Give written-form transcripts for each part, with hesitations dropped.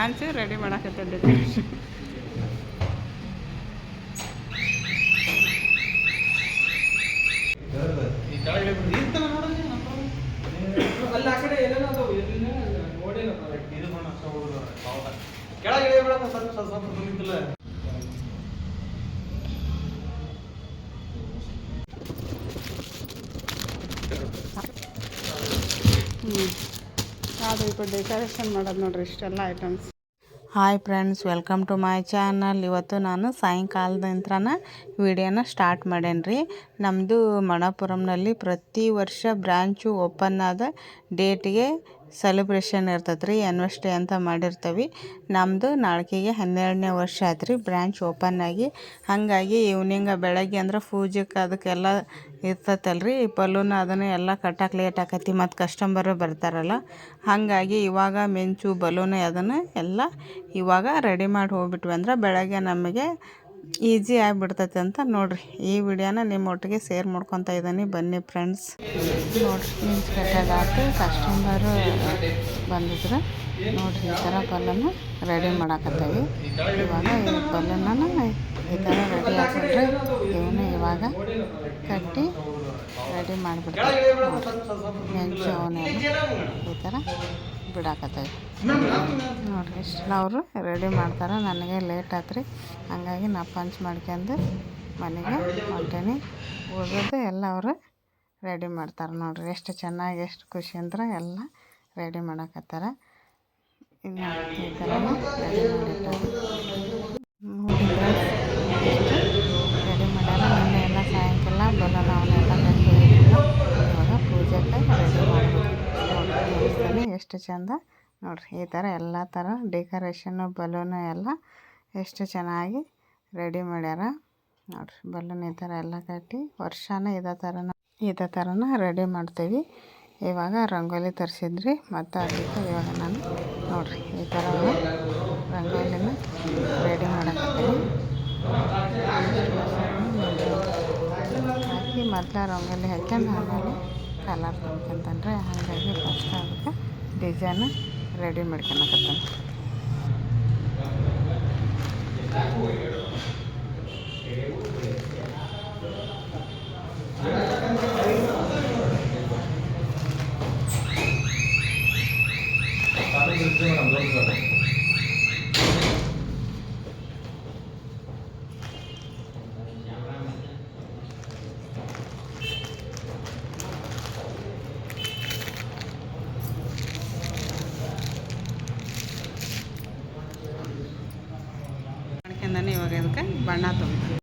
Branch ready ಮಾಡಕತ್ತೆ decoration. ಅದು இப்போ decoration ಮಾಡೋದು ನೋಡ್ರಿ ಇಷ್ಟೆಲ್ಲ items. Hi friends, welcome to my channel. ಇವತ್ತು ನಾನು ಸಾಯಂಕಾಲದ ನಂತರನ ವಿಡಿಯೋನ ಸ್ಟಾರ್ಟ್ ಮಾಡೇನಿ ರೀ. ನಮ್ಮದು ಮಣಪುರಂನಲ್ಲಿ ಪ್ರತಿ ವರ್ಷ ಬ್ರ್ಯಾಂಚು ಓಪನ್ ಆದ ಡೇಟಿಗೆ ಸೆಲೆಬ್ರೇಷನ್ ಇರ್ತೈತೆ ರೀ, ಆ್ಯನಿವರ್ಸರಿ ಅಂತ ಮಾಡಿರ್ತೀವಿ. ನಮ್ಮದು ನಾಳೆಗೆ 12ನೇ ವರ್ಷ ಆಯ್ತು ರೀ ಬ್ರ್ಯಾಂಚ್ ಓಪನ್ ಆಗಿ. ಹಾಗಾಗಿ ಈವ್ನಿಂಗ್ ಬೆಳಗ್ಗೆ ಅಂದ್ರೆ ಪೂಜೆಗೆ ಅದಕ್ಕೆಲ್ಲ ಇರ್ತೈತಲ್ರಿ, ಬಲೂನ್ ಅದನ್ನು ಎಲ್ಲ ಕಟ್ಟಕ್ಕೆ ಲೇಟ್ ಆಕೈತಿ, ಮತ್ತು ಕಸ್ಟಮರು ಬರ್ತಾರಲ್ಲ. ಹಾಗಾಗಿ ಇವಾಗ ಮಿಂಚು ಬಲೂನ್ ಅದನ್ನು ಎಲ್ಲ ಇವಾಗ ರೆಡಿ ಮಾಡಿ ಹೋಗ್ಬಿಟ್ವಿ ಅಂದ್ರೆ ಬೆಳಗ್ಗೆ ನಮಗೆ ಈಸಿ ಆಗಿಬಿಡ್ತೈತೆ ಅಂತ ನೋಡಿರಿ. ಈ ವಿಡಿಯೋನ ನಿಮ್ಮ ಒಟ್ಟಿಗೆ ಶೇರ್ ಮಾಡ್ಕೊತಾ ಇದ್ದೀನಿ, ಬನ್ನಿ ಫ್ರೆಂಡ್ಸ್. ನೋಡಿರಿ, ಮಿಂಚು ಕಟ್ಟೋದಾಯ್ತು, ಕಸ್ಟಮರು ಬಂದಿದ್ರು. ನೋಡಿರಿ, ಈ ಥರ ಬಲೂನ್ ರೆಡಿ ಮಾಡಾಕತ್ತೀವಿ. ಇವಾಗ ಈ ಬಲೂನನ್ನು ಈ ಥರ ರೆಡಿ ಹಾಕಿದ್ರೆ ಇವನು ಇವಾಗ ಕಟ್ಟಿ ರೆಡಿ ಮಾಡಿಬಿಡ್ತೀವಿ. ಮಿಂಚು ಅವನ್ನೆಲ್ಲ ಈ ಥರ ಬಿಡಾಕತ್ತೀವಿ. ನೋಡಿರಿ, ಇಷ್ಟೆಲ್ಲ ಅವರು ರೆಡಿ ಮಾಡ್ತಾರೆ. ನನಗೆ ಲೇಟ್ ಆಯ್ತು ರೀ, ಹಂಗಾಗಿ ನಾ ಪಂಚ್ ಮಾಡ್ಕೊಂಡು ಮನೆಗೆ ಹೊಂಟೇನಿ. ಉಳಿದು ಎಲ್ಲ ಅವರು ರೆಡಿ ಮಾಡ್ತಾರೆ. ನೋಡಿರಿ ಎಷ್ಟು ಚೆನ್ನಾಗಿ, ಎಷ್ಟು ಖುಷಿ ಅಂದ್ರೆ ಎಲ್ಲ ರೆಡಿ ಮಾಡಕತ್ತಾರೆ. ಇನ್ನು ಈ ಥರ ರೆಡಿ ಮಾಡಿಟ್ಟಾರೆ. ನೋಡಿದ್ರೆ ಎಷ್ಟು ರೆಡಿ ಮಾಡ್ಯಾರ. ನಿನ್ನೆ ಎಲ್ಲ ಸಾಯಂಕಾಲ ಬಲೂನ್ ಅವನ್ನೆಲ್ಲ ಕಟ್ಟಿ ಇವಾಗ ಪೂಜೆಗೆ ರೆಡಿ ಮಾಡಬೇಕು. ಎಷ್ಟು ಚೆಂದ ನೋಡಿರಿ, ಈ ಥರ ಎಲ್ಲ ಥರ ಡೆಕೋರೇಷನ್ನು ಬಲೂನು ಎಲ್ಲ ಎಷ್ಟು ಚೆನ್ನಾಗಿ ರೆಡಿ ಮಾಡ್ಯಾರ. ನೋಡಿರಿ, ಬಲೂನ್ ಈ ಥರ ಎಲ್ಲ ಕಟ್ಟಿ ವರ್ಷಾನ ಇದೇ ಥರನ ರೆಡಿ ಮಾಡ್ತೀವಿ. ಇವಾಗ ರಂಗೋಲಿ ತರಿಸಿದ್ರಿ, ಮತ್ತು ಅದಕ್ಕೆ ಇವಾಗ ನಾನು ನೋಡಿರಿ ಈ ಥರ ರಂಗೋಲಿನ ರೆಡಿ ಮಾಡಕತ್ತೀನಿ. ಹಾಕಿ ಮೊದಲ ರಂಗೋಲಿ ಹಾಕ್ಯಂಡು ಆಮೇಲೆ ಕಲರ್ ತುಂಬ್ಕೊಂತಂದ್ರೆ, ಹಾಗಾಗಿ ಫಸ್ಟ್ ಅದಕ್ಕೆ ಡಿಸೈನ್ ರೆಡಿ ಮಾಡ್ಕೊಳಕತ್ತಾನೆ. ಇವಾಗ ಇದಕ್ಕೆ ಬಣ್ಣ ತುಂಬ್ತೀನಿ.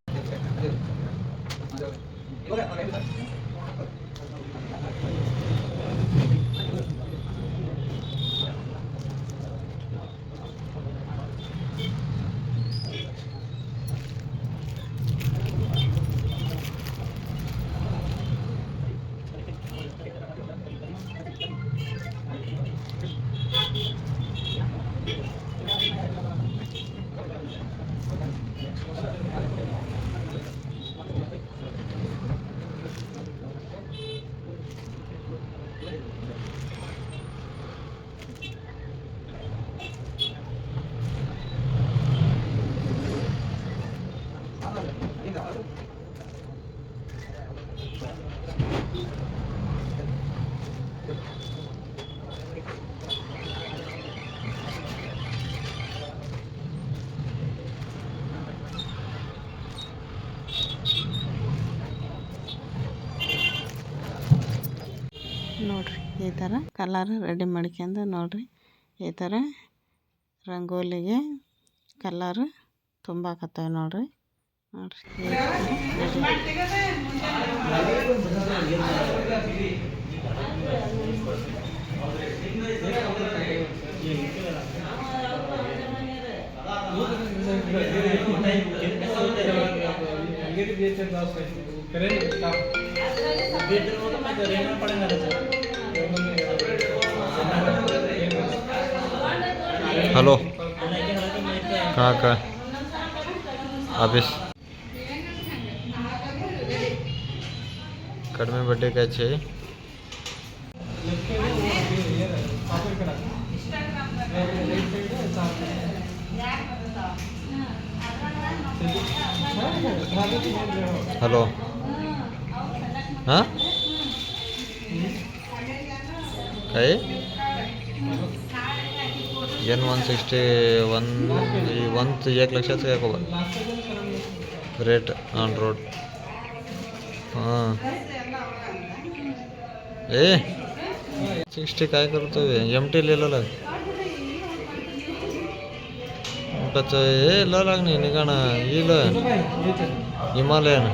ನೋಡಿರಿ, ಈ ಥರ ಕಲರ್ ರೆಡಿ ಮಾಡ್ಕೊಂಡು ನೋಡಿರಿ, ಈ ಥರ ರಂಗೋಲಿಗೆ ಕಲರ್ ತುಂಬಾಕತ್ತವೆ ನೋಡಿರಿ. ನೋಡಿರಿ, ಹಲೋ ಕಾಕ ಆಫೀಸ್ ಕಡಿಮೆ ಬಡ್ಡಿ ಕಾಚಿ ಹಲೋ ಹಾಂ काय N160 1 लक्षात काय को रेट ऑन रोड हां ए 60 काय करतो MT लिहिलेलं ल लागणे निघाಣ ಇಲ್ಲ ಹಿಮಾಲಯನ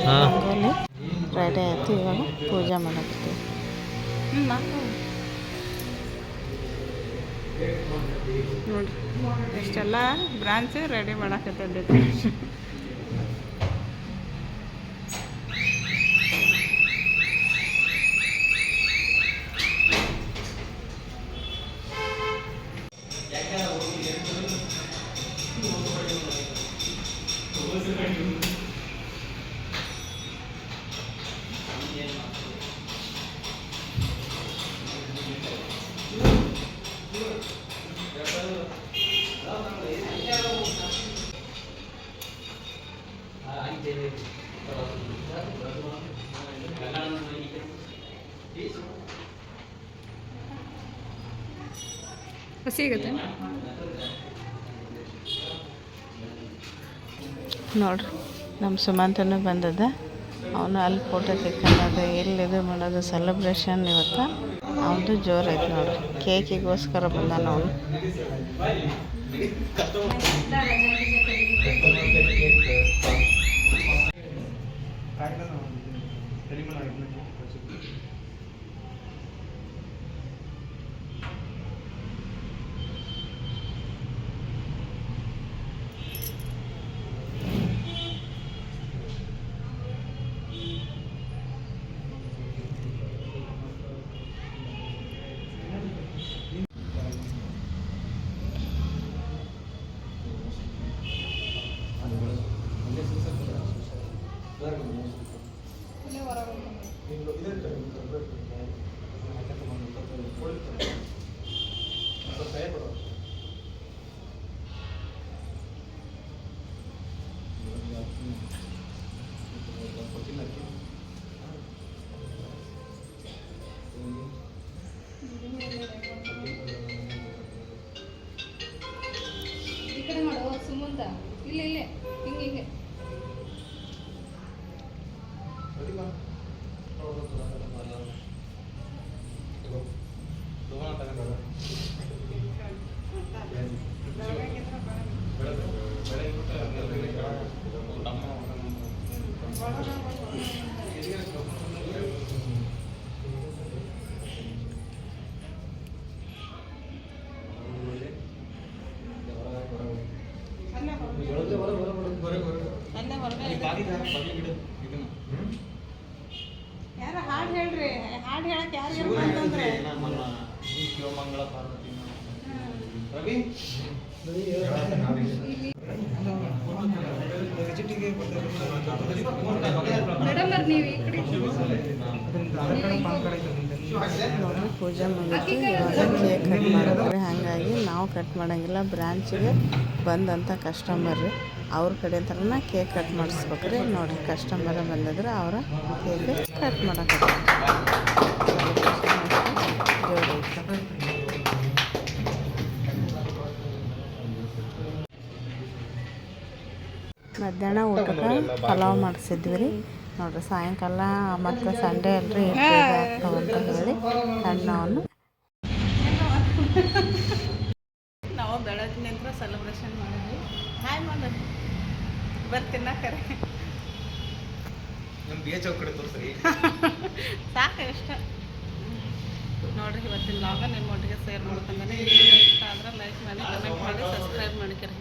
ಹಾಂ ರೆಡಿ ಆಯಿತು. ಇವಾಗ ಪೂಜೆ ಮಾಡಕ್ಕೆ ನೋಡಿರಿ ಇಷ್ಟೆಲ್ಲ ಬ್ರಾಂಚ್ ರೆಡಿ ಮಾಡಾಕತ್ತೈತೆ ಡೆಕೋರೇಷನ್. ಸಿಗುತ್ತೆ ನೋಡ್ರಿ ನಮ್ಮ ಸುಮಂತನೂ ಬಂದದ. ಅವನು ಅಲ್ಲಿ ಫೋಟೋ ತೆಕ್ಕೊಳ್ಳೋದು ಎಲ್ಲಿ ಇದು ಮಾಡೋದು ಸೆಲೆಬ್ರೇಷನ್ ಇವತ್ತು ಅವನದು ಜೋರೈತೆ ನೋಡ್ರಿ. ಕೇಕಿಗೋಸ್ಕರ ಬಂದಾನ ಅವನು. ಈ ಕಡೆ ಮಾಡು ಸುಮಂತ. ಇಲ್ಲೇ ಹಿಂಗೆ ಯಾರ ಹಾಡು ಹೇಳ್ರಿ. ಹಾಡು ಹೇಳಕ್ಕೆ ಯಾರು ಅಂತಂದ್ರೆ ಶಿವಮಂಗಳ ಪಾರ್ವತಿ ಮೇಡಮ್ ನೀವು ಈ ಕಡೆ ನೋಡ್ರಿ ಪೂಜೆ ಮುಗಿತು. ಇವಾಗ ಕೇಕ್ ಕಟ್ ಮಾಡಿದ್ರೆ ಹಾಗಾಗಿ ನಾವು ಕಟ್ ಮಾಡೋಂಗಿಲ್ಲ. ಬ್ರಾಂಚಿಗೆ ಬಂದಂಥ ಕಸ್ಟಮರ್ ರೀ, ಅವ್ರ ಕಡೆ ಅಂತಲೇ ಕೇಕ್ ಕಟ್ ಮಾಡಿಸ್ಬೇಕ್ರಿ. ನೋಡಿ ಕಸ್ಟಮರ ಬಂದಿದ್ರೆ ಅವರ ಕೇಕ್ ಕಟ್ ಮಾಡೋಕೆ ಜೋಡಿ. ಮಧ್ಯಾಹ್ನ ಊಟಕ್ಕೆ ಪಲಾವ್ ಮಾಡಿಸಿದ್ವಿ ರೀ. ನೋಡ್ರಿ ಸಾಯಂಕಾಲ ಮತ್ತು ಸಂಡೇ ಅಲ್ರಿ ಆಗ್ತಾವಂತ ಹೇಳಿ ಸಣ್ಣವನ್ನು ನಾವು ಬೆಳಗ್ಗೆ ನಂತರ ಸೆಲೆಬ್ರೇಷನ್ ಮಾಡಿದ್ವಿ. ಹಾಯ್ ಮಾಡೋದು ಬರ್ತೀನ ಕರೆ ಸಾಕು ಇಷ್ಟ ನೋಡ್ರಿ. ಇವತ್ತಿನ ಲಾಗ ನಿಮ್ಮ ಒಟ್ಟಿಗೆ ಶೇರ್ ಮಾಡ್ಕೊಂಡ್ರೆ ಇಷ್ಟ ಆದ್ರೆ ಲೈಕ್ ಮಾಡಿ, ಕಮೆಂಟ್ ಮಾಡಿ, ಸಬ್ಸ್ಕ್ರೈಬ್ ಮಾಡ್ಕೊರಿ.